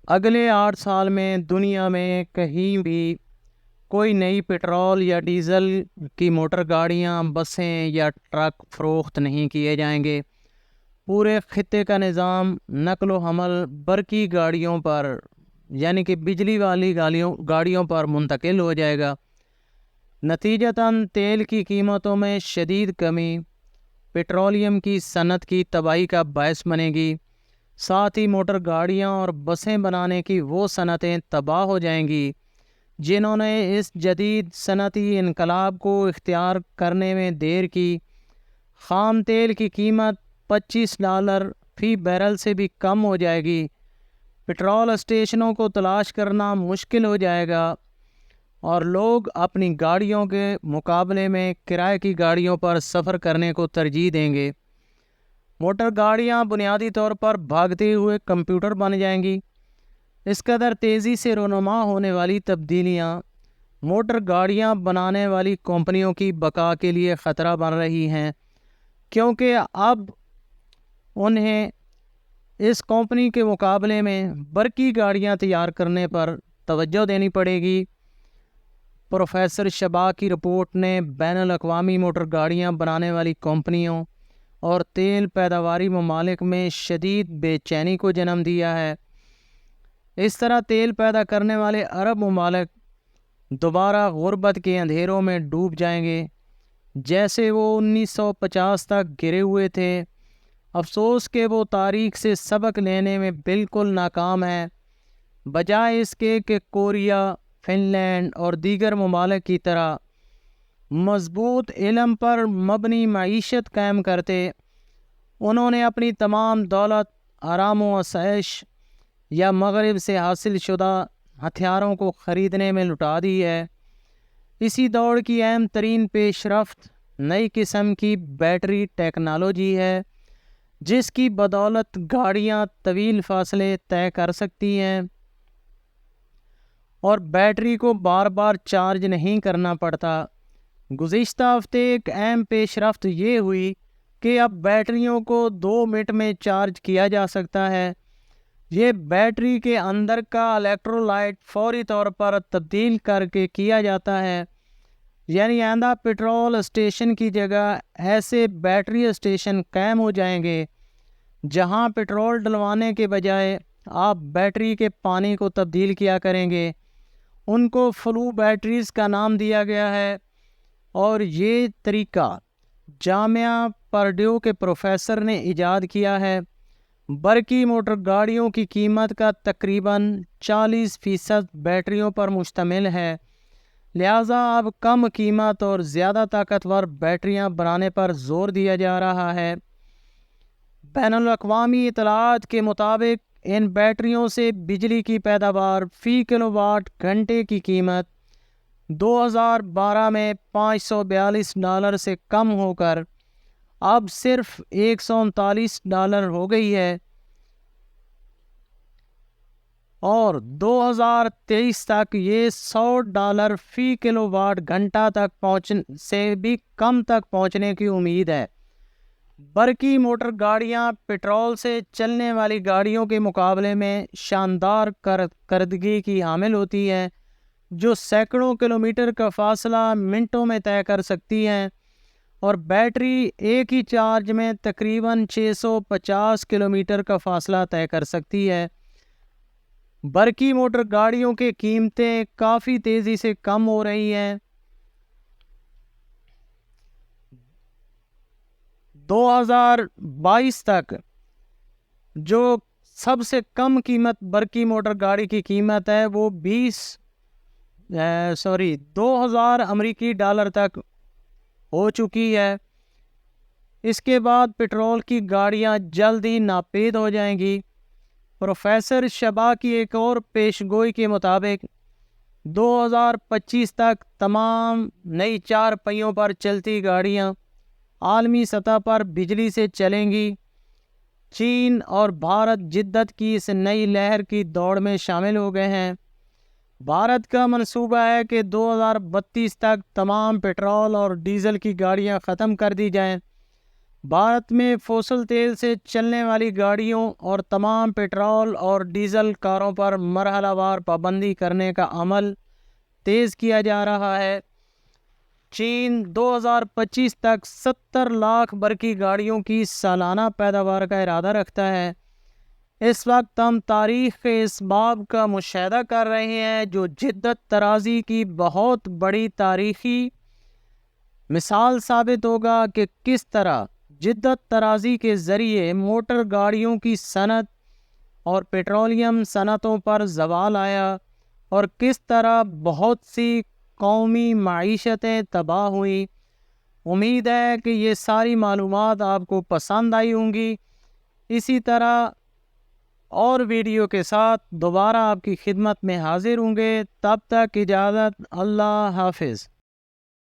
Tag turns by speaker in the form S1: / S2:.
S1: اگلے 8 سال میں دنیا میں کہیں بھی کوئی نئی پیٹرول یا ڈیزل کی موٹر گاڑیاں، بسیں یا ٹرک فروخت نہیں کیے جائیں گے۔ پورے خطے کا نظام نقل و حمل برقی گاڑیوں پر یعنی کہ بجلی والی گاڑیوں پر منتقل ہو جائے گا۔ نتیجتاً تیل کی قیمتوں میں شدید کمی پیٹرولیم کی صنعت کی تباہی کا باعث بنے گی۔ ساتھ ہی موٹر گاڑیاں اور بسیں بنانے کی وہ صنعتیں تباہ ہو جائیں گی جنہوں نے اس جدید صنعتی انقلاب کو اختیار کرنے میں دیر کی۔ خام تیل کی قیمت $25 فی بیرل سے بھی کم ہو جائے گی۔ پیٹرول اسٹیشنوں کو تلاش کرنا مشکل ہو جائے گا اور لوگ اپنی گاڑیوں کے مقابلے میں کرائے کی گاڑیوں پر سفر کرنے کو ترجیح دیں گے۔ موٹر گاڑیاں بنیادی طور پر بھاگتے ہوئے کمپیوٹر بن جائیں گی۔ اس قدر تیزی سے رونما ہونے والی تبدیلیاں موٹر گاڑیاں بنانے والی کمپنیوں کی بقا کے لیے خطرہ بن رہی ہیں، کیونکہ اب انہیں اس کمپنی کے مقابلے میں برقی گاڑیاں تیار کرنے پر توجہ دینی پڑے گی۔ پروفیسر شبا کی رپورٹ نے بین الاقوامی موٹر گاڑیاں بنانے والی کمپنیوں اور تیل پیداواری ممالک میں شدید بے چینی کو جنم دیا ہے۔ اس طرح تیل پیدا کرنے والے عرب ممالک دوبارہ غربت کے اندھیروں میں ڈوب جائیں گے جیسے وہ 1950 تک گرے ہوئے تھے۔ افسوس کہ وہ تاریخ سے سبق لینے میں بالکل ناکام ہے، بجائے اس کے کہ کوریا، فن لینڈ اور دیگر ممالک کی طرح مضبوط علم پر مبنی معیشت قائم کرتے، انہوں نے اپنی تمام دولت آرام و آسائش یا مغرب سے حاصل شدہ ہتھیاروں کو خریدنے میں لٹا دی ہے۔ اسی دوڑ کی اہم ترین پیش رفت نئی قسم کی بیٹری ٹیکنالوجی ہے، جس کی بدولت گاڑیاں طویل فاصلے طے کر سکتی ہیں اور بیٹری کو بار بار چارج نہیں کرنا پڑتا۔ گزشتہ ہفتے ایک اہم پیش رفت یہ ہوئی کہ اب بیٹریوں کو 2 منٹ میں چارج کیا جا سکتا ہے۔ یہ بیٹری کے اندر کا الیکٹرولائٹ فوری طور پر تبدیل کر کے کیا جاتا ہے، یعنی آئندہ پیٹرول اسٹیشن کی جگہ ایسے بیٹری اسٹیشن قائم ہو جائیں گے جہاں پیٹرول ڈلوانے کے بجائے آپ بیٹری کے پانی کو تبدیل کیا کریں گے۔ ان کو فلو بیٹریز کا نام دیا گیا ہے اور یہ طریقہ جامعہ پرڈیو کے پروفیسر نے ایجاد کیا ہے۔ برقی موٹر گاڑیوں کی قیمت کا تقریباً 40% بیٹریوں پر مشتمل ہے، لہذا اب کم قیمت اور زیادہ طاقتور بیٹریاں بنانے پر زور دیا جا رہا ہے۔ بین الاقوامی اطلاعات کے مطابق ان بیٹریوں سے بجلی کی پیداوار فی کلو واٹ گھنٹے کی قیمت 2012 میں $542 سے کم ہو کر اب صرف $139 ہو گئی ہے اور 2023 تک یہ $100 فی کلو واٹ گھنٹہ تک سے بھی کم تک پہنچنے کی امید ہے۔ برقی موٹر گاڑیاں پیٹرول سے چلنے والی گاڑیوں کے مقابلے میں شاندار کارکردگی کی حامل ہوتی ہیں، جو سینکڑوں کلومیٹر کا فاصلہ منٹوں میں طے کر سکتی ہیں اور بیٹری ایک ہی چارج میں تقریباً 650 کلومیٹر کا فاصلہ طے کر سکتی ہے۔ برقی موٹر گاڑیوں کی قیمتیں کافی تیزی سے کم ہو رہی ہیں۔ 2022 تک جو سب سے کم قیمت برقی موٹر گاڑی کی قیمت ہے وہ 2000 امریکی ڈالر تک ہو چکی ہے۔ اس کے بعد پیٹرول کی گاڑیاں جلد ہی ناپید ہو جائیں گی۔ پروفیسر شبا کی ایک اور پیش گوئی کے مطابق 2025 تک تمام نئی 4 پہیوں پر چلتی گاڑیاں عالمی سطح پر بجلی سے چلیں گی۔ چین اور بھارت جدت کی اس نئی لہر کی دوڑ میں شامل ہو گئے ہیں۔ بھارت کا منصوبہ ہے کہ 2032 تک تمام پیٹرول اور ڈیزل کی گاڑیاں ختم کر دی جائیں بھارت میں فوسل تیل سے چلنے والی گاڑیوں اور تمام پیٹرول اور ڈیزل کاروں پر مرحلہ وار پابندی کرنے کا عمل تیز کیا جا رہا ہے۔ چین 2025 تک 70 لاکھ برقی گاڑیوں کی سالانہ پیداوار کا ارادہ رکھتا ہے۔ اس وقت ہم تاریخ کے اس باب کا مشاہدہ کر رہے ہیں جو جدت طرازی کی بہت بڑی تاریخی مثال ثابت ہوگا کہ کس طرح جدت طرازی کے ذریعے موٹر گاڑیوں کی صنعت اور پیٹرولیم صنعتوں پر زوال آیا اور کس طرح بہت سی قومی معیشتیں تباہ ہوئیں۔ امید ہے کہ یہ ساری معلومات آپ کو پسند آئی ہوں گی۔ اسی طرح اور ویڈیو کے ساتھ دوبارہ آپ کی خدمت میں حاضر ہوں گے۔ تب تک اجازت، اللہ حافظ۔